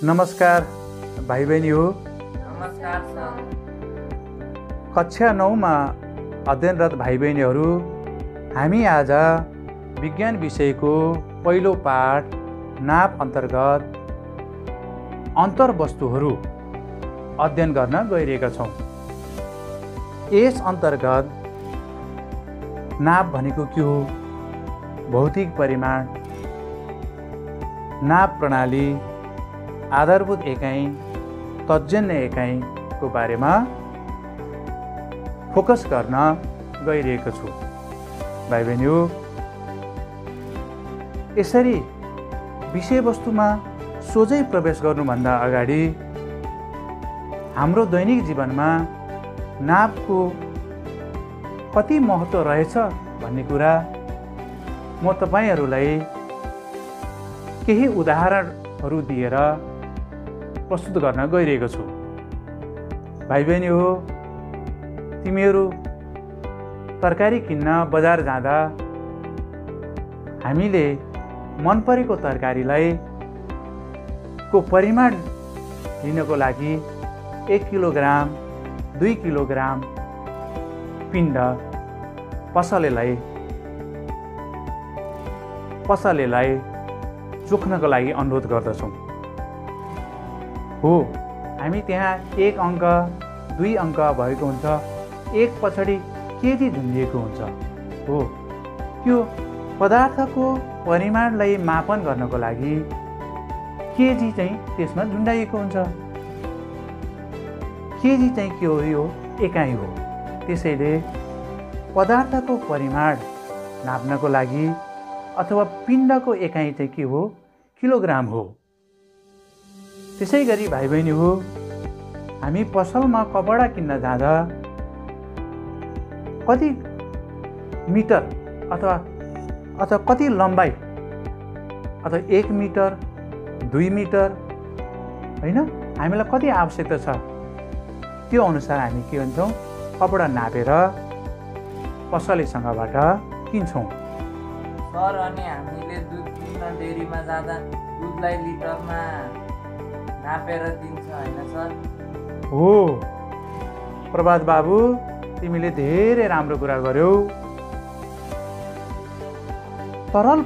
नमस्कार भाइ बहिनी हो। नमस्कार सर। कक्षा 9 मा अध्ययनरत भाइ बहिनीहरू, हामी आज विज्ञान विषयको पहिलो पाठ नाप अन्तर्गत अन्तर्वस्तुहरू अध्ययन गर्न गइरहेका छौँ। यस अन्तर्गत नाप भनेको के हो, भौतिक परिमाण, नाप प्रणाली, आधारभूत एकाइ, तत्जन्य एकाइको बारेमा फोकस गर्न गइरहेको छु। भाइ बहिनी, यसरी विषयवस्तुमा सोझै प्रवेश गर्नुभन्दा अगाडि हाम्रो दैनिक जीवनमा नापको कति महत्त्व रहेछ भन्ने कुरा म तपाईहरूलाई केही उदाहरणहरू दिएर प्रस्तुत गर्न गइरहेको छु। भाइ बहिनी हो, तिमीहरू तरकारी किन्न बजार जाँदा हामीले मन परेको तरकारीलाई को परिमाण लिनको लागि 1 किलोग्राम 2 किलोग्राम पिण्ड पसलेलाई चोख्नको लागि अनुरोध गर्दछौँ। हो, हामी त्यहाँ 1 अङ्क 2 अङ्क भएको हुन्छ, एक पछाडि केजी झुन्डिएको हुन्छ। हो, त्यो पदार्थको परिमाणलाई मापन गर्नको लागि केजी चाहिँ त्यसमा झुन्डाइएको हुन्छ। केजी चाहिँ के हो, यो एकाइ हो। त्यसैले पदार्थको परिमाण नाप्नको लागि अथवा पिण्डको एकाइ चाहिँ के हो, किलोग्राम हो। त्यसै गरी भाइ बहिनी हो, हामी पसलमा कपडा किन्न जाँदा कति मिटर अथवा कति लम्बाइ, अथवा 1 मिटर 2 मिटर होइन, हामीलाई कति आवश्यकता छ, त्यो अनुसार हामी के भन्छौँ, कपडा नापेर पसलेसँगबाट किन्छौँ। सर, अनि हामीले दुध किन्न डेरीमा जाँदा दुधलाई लिटरमा नापेर दिन्छ होइन सर? हो प्रभात बाबु, तिमीले धेरै राम्रो कुरा गर्यौ। तरल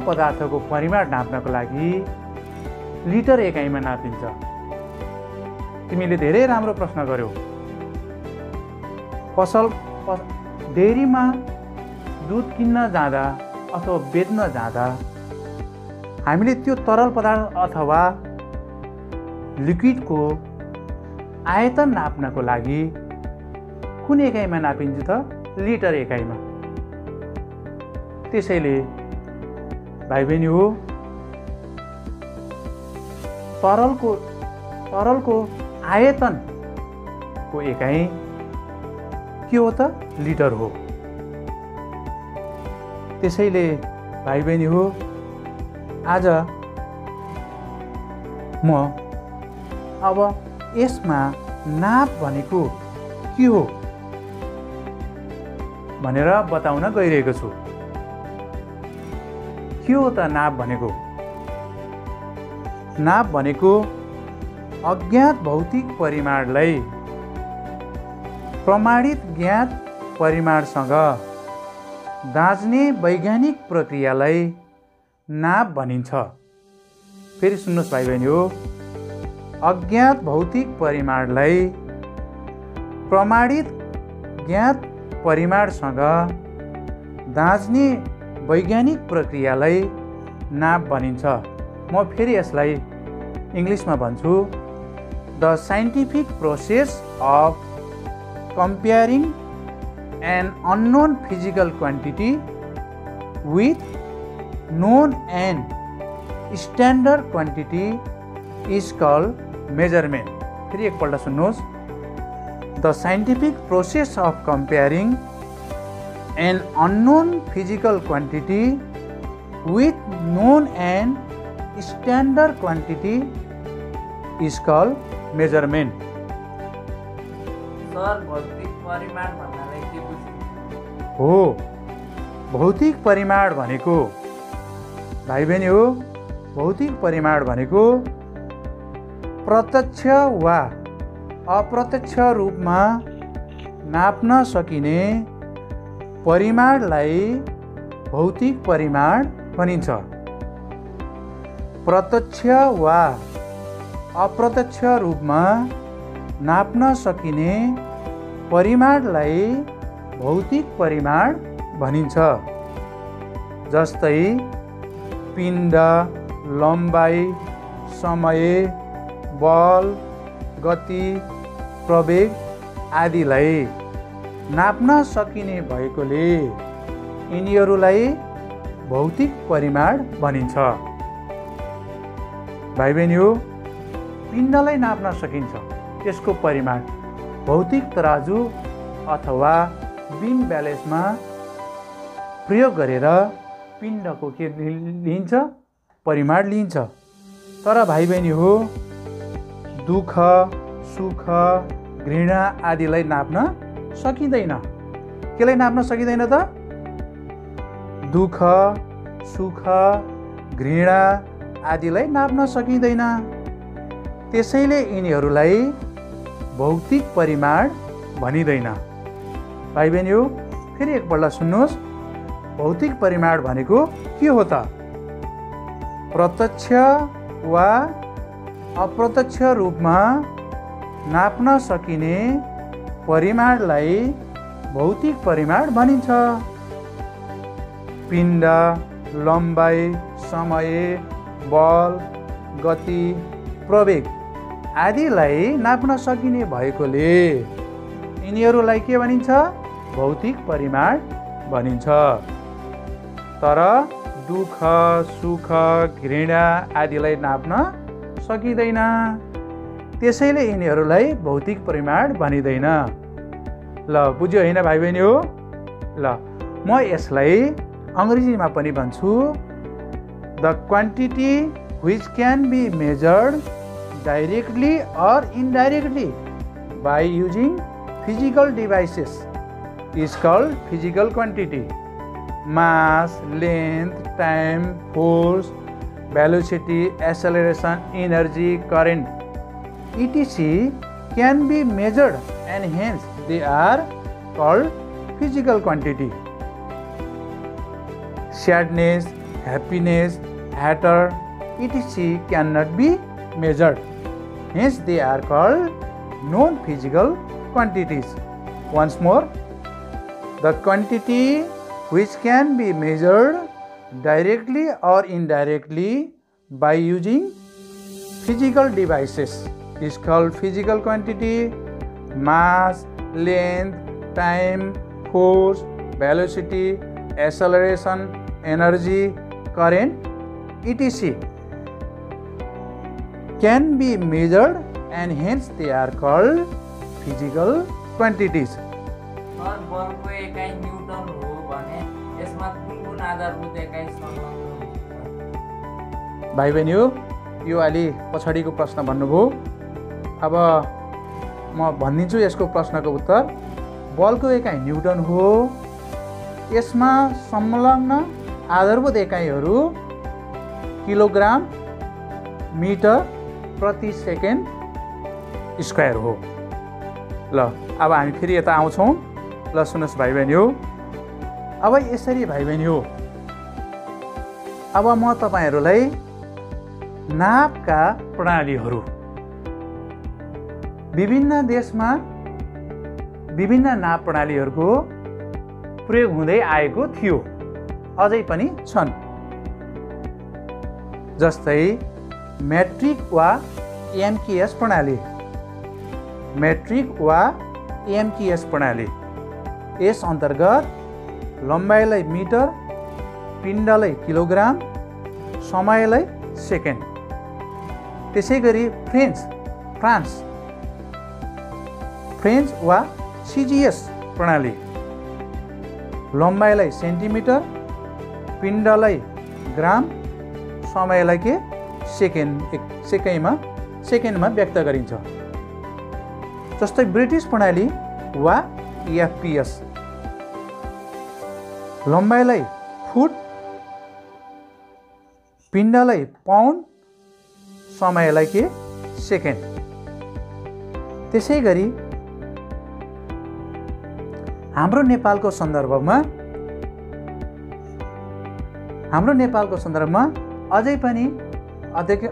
पदार्थको परिमाण नाप्नको लागि लिटर एकाइमा नापिन्छ। तिमीले धेरै राम्रो प्रश्न गर्यौ। डेरीमा दुध किन्न जाँदा अथवा बेच्न जाँदा हामीले त्यो तरल पदार्थ अथवा लिक्विडको आयतन नाप्नको लागि कुन एकाइमा नापिन्छ त? लिटर एकाइमा। त्यसैले भाइ बहिनी हो, तरलको आयतनको एकाइ के हो त? लिटर हो। त्यसैले भाइ बहिनी हो, आज म अब यसमा नाप भनेको के हो भनेर बताउन गइरहेको छु। के हो त नाप भनेको? नाप भनेको अज्ञात भौतिक परिमाणलाई प्रमाणित ज्ञात परिमाणसँग दाँच्ने वैज्ञानिक प्रक्रियालाई नाप भनिन्छ। फेरि सुन्नुहोस् भाइ बहिनी हो, अज्ञात भौतिक परिमाणलाई प्रमाणित ज्ञात परिमाणसँग दाँच्ने वैज्ञानिक प्रक्रियालाई नाप भनिन्छ। म फेरि यसलाई इङ्ग्लिसमा भन्छु, the scientific process of comparing an unknown physical quantity with known and standard quantity is called measurement. फेरि एकपल्ट सुन्नुहोस्, the scientific process of comparing an unknown physical quantity with known and standard quantity is called measurement. Sir, भौतिक परिमाण भन्नाले के बुझ्नु? हो, भौतिक परिमाण भनेको भाइ बहिनी हो, भौतिक परिमाण भनेको प्रत्यक्ष वा अप्रत्यक्ष रूपमा नाप्न सकिने परिमाणलाई भौतिक परिमाण भनिन्छ। प्रत्यक्ष वा अप्रत्यक्ष रूपमा नाप्न सकिने परिमाणलाई भौतिक परिमाण भनिन्छ। जस्तै पिण्ड, लम्बाइ, समय, बल, गति, प्रवेग आदिलाई नाप्न सकिने भएकोले यिनीहरूलाई भौतिक परिमाण भनिन्छ। भाइ बहिनी हो, पिण्डलाई नाप्न सकिन्छ, त्यसको परिमाण भौतिक तराजु अथवा बिम ब्यालेन्समा प्रयोग गरेर पिण्डको के लिन्छ? परिमाण लिन्छ। तर भाइ बहिनी हो, दुःख, सुख, घृणा आदिलाई नाप्न सकिँदैन। केलाई नाप्न सकिँदैन त? दुःख, सुख, घृणा आदिलाई नाप्न सकिँदैन। त्यसैले यिनीहरूलाई भौतिक परिमाण भनिँदैन। भाइ बहिनी हो, फेरि एकपल्ट सुन्नुहोस्, भौतिक परिमाण भनेको के हो त? प्रत्यक्ष वा अप्रत्यक्ष रूपमा नाप्न सकिने परिमाणलाई भौतिक परिमाण भनिन्छ। पिण्ड, लम्बाइ, समय, बल, गति, प्रवेग आदिलाई नाप्न सकिने भएकोले यिनीहरूलाई के भनिन्छ? भौतिक परिमाण भनिन्छ। तर दुःख, सुख, घृणा आदिलाई नाप्न सकिँदैन। त्यसैले यिनीहरूलाई भौतिक परिमाण भनिँदैन। ल, बुझ्यो होइन भाइ बहिनी हो? ल, म यसलाई अङ्ग्रेजीमा पनि भन्छु। The quantity which can be measured directly or indirectly by using physical devices is called physical quantity. Mass, length, time, force, velocity, acceleration, energy, current, etc. can be measured and hence they are called physical quantity. Sadness, happiness, hatred, etc. cannot be measured. Hence they are called non-physical quantities. Once more, the quantity which can be measured directly or indirectly by using physical devices is called physical quantity. Mass, length, time, force, velocity, acceleration, energy, current, etc. can be measured and hence they are called physical quantities. Sir, बलको एकाइ newton हो भने यसमा कुन आधारभूत एकाइ संलग्न हुन्छ? भाइ बहिनी हो, यो अलि पछाडिको प्रश्न भन्नुभयो। अब म भनिदिन्छु यसको प्रश्नको उत्तर। बलको एकाइ न्युटन हो। यसमा संलग्न आधारभूत एकाइहरू किलोग्राम, मिटर प्रति सेकेन्ड स्क्वायर हो। ल, अब हामी फेरि यता आउँछौँ। ल, सुन्नुहोस् भाइ बहिनी हो, अब यसरी भाइ बहिनी हो, अब म तपाईँहरूलाई नापका प्रणालीहरू, विभिन्न देशमा विभिन्न नाप प्रणालीहरूको प्रयोग हुँदै आएको थियो, अझै पनि छन्। जस्तै मेट्रिक वा एमकेएस प्रणाली। मेट्रिक वा एमकेएस प्रणाली, यस अन्तर्गत लम्बाइलाई मिटर, पिण्डलाई किलोग्राम, समयलाई सेकेन्ड। त्यसै गरी फ्रान्स वा सिजिएस प्रणाली, लम्बाइलाई सेन्टिमिटर, पिण्डलाई ग्राम, समयलाई के सेकेन्डमा व्यक्त गरिन्छ। जस्तै ब्रिटिस प्रणाली वा एफपीएस, लम्बाइलाई फुट, पिण्डलाई पाउन्ड, समयलाई के सेकेन्ड। त्यसै गरी हाम्रो नेपालको सन्दर्भमा अझै पनि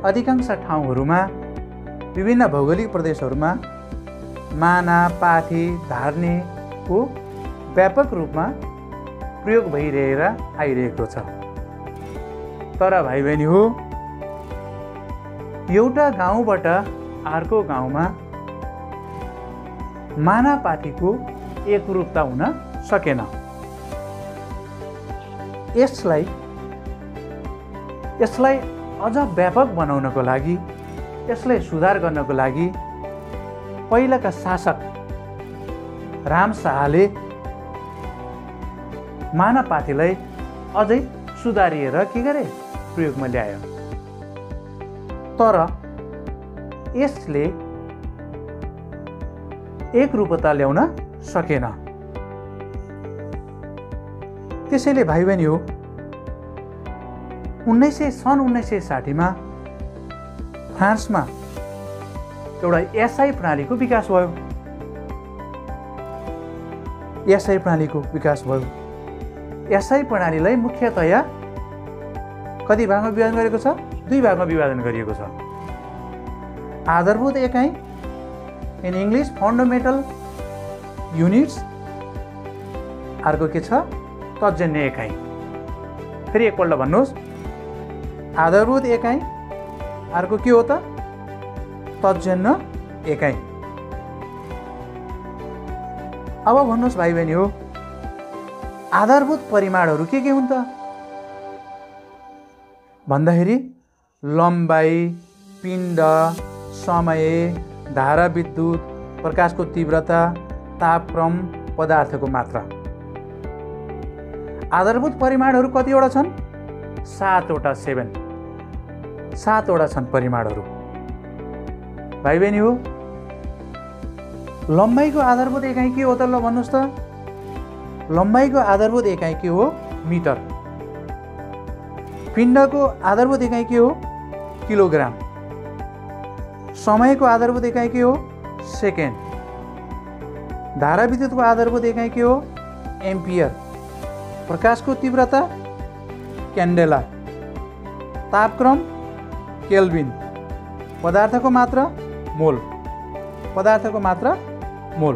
अधिकांश ठाउँहरूमा, विभिन्न भौगोलिक प्रदेशहरूमा माना, पाथी, धार्नेको व्यापक रूपमा प्रयोग भइरहेर आइरहेको छ। तर भाइ बहिनी हो, एउटा गाउँबाट अर्को गाउँमा मानापातीको एकरूपता हुन सकेन। यसलाई अझ व्यापक बनाउनको लागि, यसलाई सुधार गर्नको लागि पहिलाका शासक राम शाहले मानापातीलाई अझै सुधारिएर के गरे, प्रयोगमा ल्यायो। तर यसले एकरूपता ल्याउन सकेन। त्यसैले भाइ बहिनी हो, सन् 1960 मा फ्रान्समा एउटा एसआई प्रणालीको विकास भयो। एसआई प्रणालीलाई मुख्यतया कति भागमा विभाजन गरेको छ? 2 भागमा विभाजन गरिएको छ। आधारभूत एकाइ, इन इङ्ग्लिस फन्डामेन्टल युनिट्स, अर्को के छ? तर्जन्य एकाइ। फेरि एकपल्ट भन्नुहोस्, आधारभूत एकाइ, अर्को के हो त? तर्जन्य एकाइ। अब भन्नुहोस् भाइ बहिनी हो, आधारभूत परिमाणहरू के हुन् त भन्दाखेरि लम्बाइ, पिण्ड, समय, धारा विद्युत, प्रकाशको तीव्रता, तापक्रम, पदार्थको मात्रा। आधारभूत परिमाणहरू कतिवटा छन्? 7वटा, 7वटा छन् परिमाणहरू। भाइ बहिनी हो, लम्बाइको आधारभूत एकाइ के हो त? ल भन्नुहोस् त। लम्बाइको आधारभूत एकाइ के हो? मिटर। पिण्डको आधारभूत एकाइ के हो? किलोग्राम। समयको आधारभूत एकाइ के हो? सेकेन्ड। धारा विद्युतको आधारभूत एकाइ के हो? एम्पियर। प्रकाशको तीव्रता क्यान्डेला। तापक्रम केल्भिन। पदार्थको मात्रा मोल।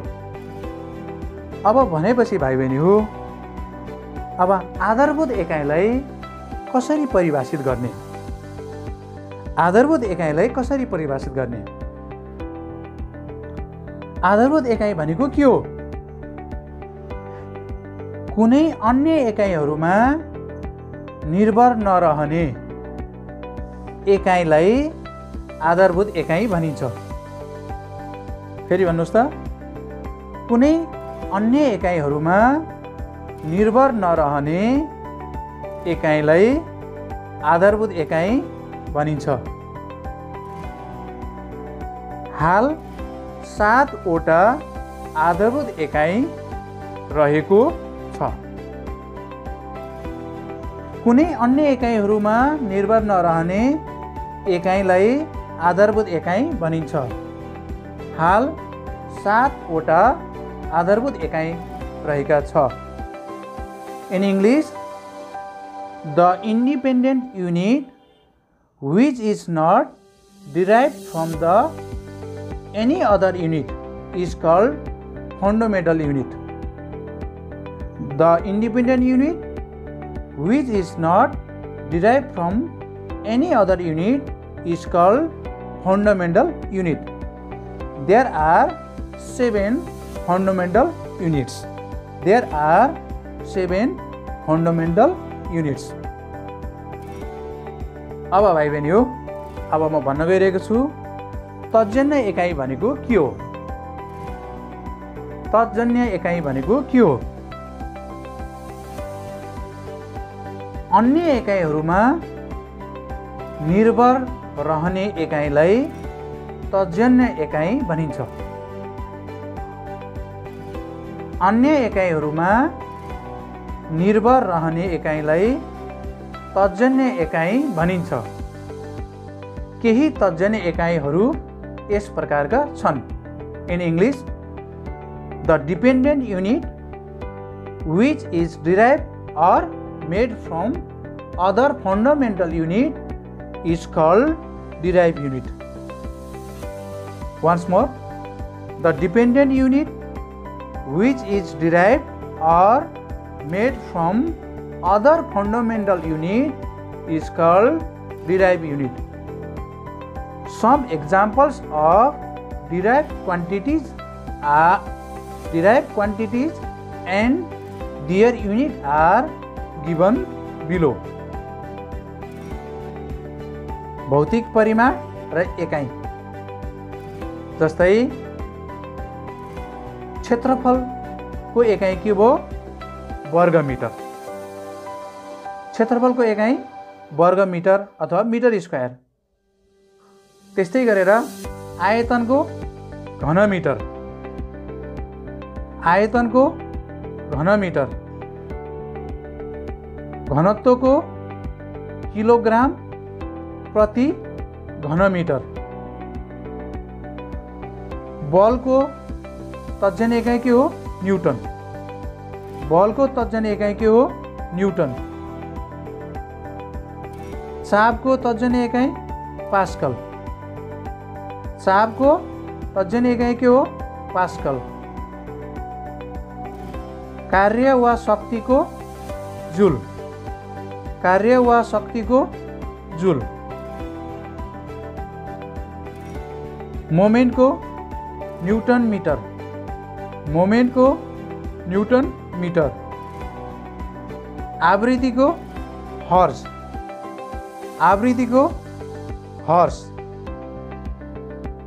अब भनेपछि भाइ बहिनी हो, अब आधारभूत एकाइलाई कसरी परिभाषित गर्ने? आधारभूत एकाइ भनेको के हो? कुनै अन्य एकाइहरूमा निर्भर नरहने एकाइलाई आधारभूत एकाइ भनिन्छ। फेरि भन्नुहोस् त, कुनै अन्य एकाइहरूमा निर्भर नरहने एकाइलाई आधारभूत एकाइ भनिन्छ। हाल 7वटा आधारभूत एकाइ रहेको छ। कुनै अन्य एकाइहरूमा निर्भर नरहने एकाइलाई आधारभूत एकाइ भनिन्छ। हाल 7वटा आधारभूत एकाइ रहेका छ। In English, the independent unit which is not derived from any other unit is called fundamental unit. The independent unit which is not derived from any other unit is called fundamental unit. There are 7 fundamental units. अब भाइ बहिनी हो, अब म भन्न गइरहेको छु तर्जन्य एकाइ भनेको के हो? अन्य एकाइहरूमा निर्भर रहने एकाइलाई तर्जन्य एकाइ भनिन्छ। अन्य एकाइहरूमा निर्भर रहने एकाइलाई तर्जन्य एकाइ भनिन्छ। केही तर्जन्य एकाइहरू यस प्रकारका छन्। In English, the dependent unit which is derived or made from other fundamental unit is called derived unit. Once more, the dependent unit which is derived or made from other fundamental unit is called derived unit. Some examples of derived quantities and their unit are given below. भौतिक परिमाण र एकाइ जस्तै क्षेत्रफलको एकाइ के हो? वर्ग metre. क्षेत्रफलको एकाइ वर्ग मिटर अथवा मिटर स्क्वायर। त्यस्तै गरेर आयतनको घन मिटर, आयतनको घन मिटर, घनत्वको किलोग्राम प्रति घन मिटर, बलको तर्जनी एकाइ के हो? न्यूटन। बलको तर्जनी एकाइ के हो? न्यूटन। चापको तर्जनी एकाइ पास्कल। चापको तर्जनी एकाइ के हो? पास्कल। कार्य वा शक्तिको जूल। कार्य वा शक्तिको जूल। मोमेन्टको न्यूटन मिटर। मोमेन्टको न्यूटन मिटर। आवृत्तिको हर्स। आवृत्तिको हर्स।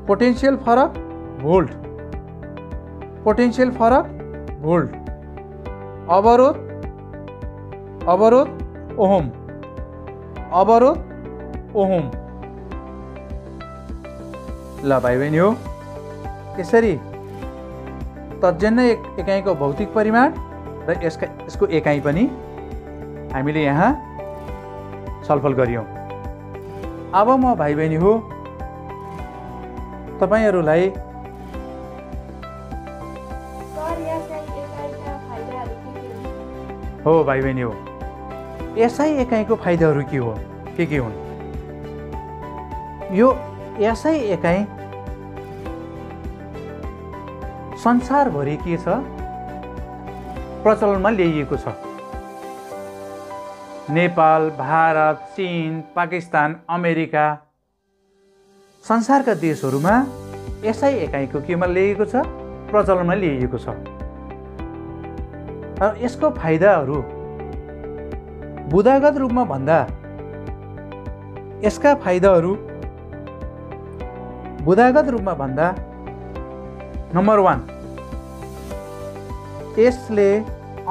पोटेन्शियल फरक भोल्ट। पोटेन्शियल फरक भोल्ट। अवरोध ओहम। अवरोध ओहम। ल भाइ बहिनी हो, यसरी तर्जन्य एकाइको भौतिक परिमाण र यसको एकाइ पनि हामीले यहाँ छलफल गरियौँ। अब म भाइ बहिनी हो तपाईहरुलाई हो भाइ बहिनी हो एसआई एकाइको फाइदाहरू के हो, के हुन्? यो एसआई एकाइ संसारभरि के छ? प्रचलनमा ल्याइएको छ। नेपाल, भारत, चीन, पाकिस्तान, अमेरिका, संसारका देशहरूमा एसआई एकाइको केमा ल्याइएको छ? प्रचलनमा ल्याइएको छ। र यसको फाइदाहरू बुदागत रूपमा भन्दा यसका फाइदाहरू बुदागत रूपमा भन्दा नम्बर 1, यसले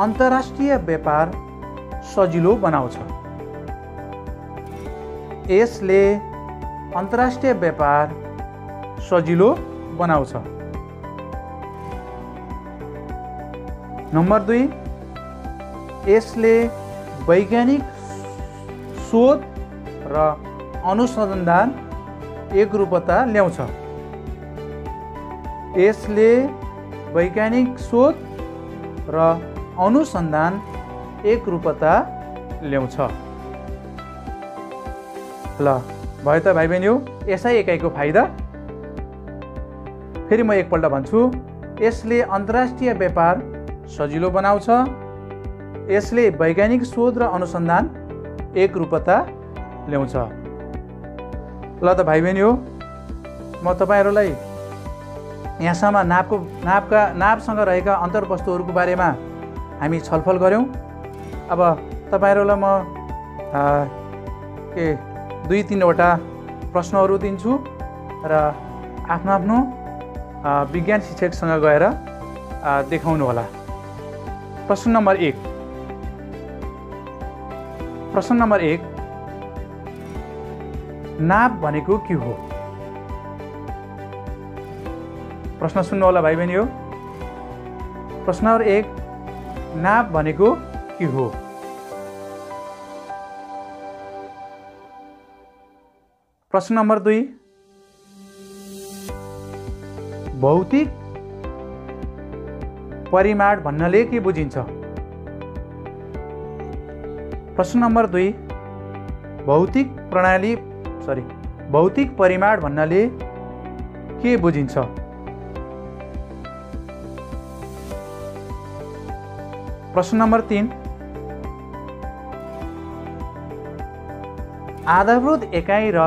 अन्तर्राष्ट्रिय व्यापार सजिलो बनाउँछ। यसले अन्तर्राष्ट्रिय व्यापार सजिलो बनाउँछ। नम्बर 2, यसले वैज्ञानिक शोध र अनुसन्धान एकरूपता ल्याउँछ। यसले वैज्ञानिक शोध र अनुसन्धान एकरूपता ल्याउँछ। ल भयो त भाइ बहिनी हो एसआई एकाइको फाइदा। फेरि म एकपल्ट भन्छु, यसले अन्तर्राष्ट्रिय व्यापार सजिलो बनाउँछ। यसले वैज्ञानिक शोध र अनुसन्धान एकरूपता ल्याउँछ। ल त भाइ बहिनी हो म तपाईहरुलाई यहाँसम्म नापसँग रहेका अन्तर्वस्तुहरूको बारेमा हामी छलफल गर्यौं। अब तपाईहरुलाई म 2-3वटा प्रश्नहरू दिन्छु र आफ्नो विज्ञान शिक्षकसँग गएर देखाउनु होला। प्रश्न नम्बर 1 नाप भनेको के हो? प्रश्न सुन्नु होला भाइ बहिनी हो। प्रश्न नम्बर 1 नाप भनेको के हो? प्रश्न नम्बर 2, भौतिक परिमाण भन्नाले के बुझिन्छ? प्रश्न नम्बर 2, भौतिक परिमाण भन्नाले के बुझिन्छ? प्रश्न नम्बर 3, आधारभूत एकाइ र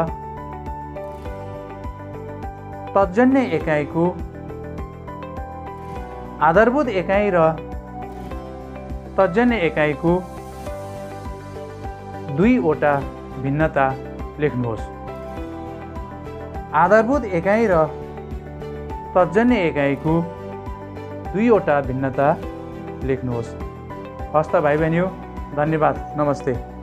तत्जन्य एकाइको दुईवटा भिन्नता लेख्नुहोस्। आधारभूत एकाइ र तत्जन्य एकाइको दुईवटा भिन्नता लेख्नुहोस्। हस्त भाइ बहिनी, धन्यवाद, नमस्ते।